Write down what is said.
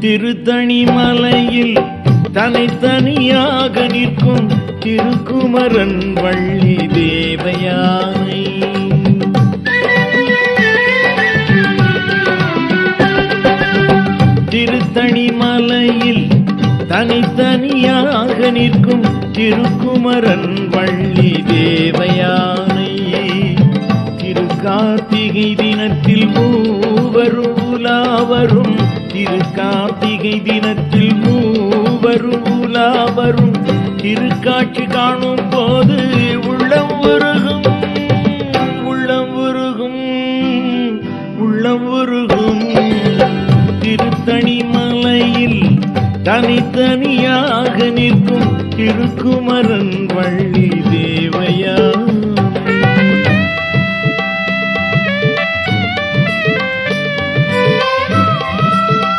திருத்தணி மலையில் தனித்தனியாக நிற்கும் திருக்குமரன் வள்ளி தேவயானை. திருத்தணி மலையில் தனித்தனியாக நிற்கும் திருக்குமரன் வள்ளி தேவயானை. திருக்கார்த்திகை தினத்தில் மூவரும் உலாவரும், திருக்கார்த்திகை தினத்தில் மூவரும் உலாவரும், திருக்காட்சி காணும் போது உள்ளம் உருகும், உள்ளம் உருகும், உள்ளம் உருகும். திருத்தணி மலையில் தனித்தனியாக நிற்கும் திருக்குமரன் வள்ளி தேவயானை.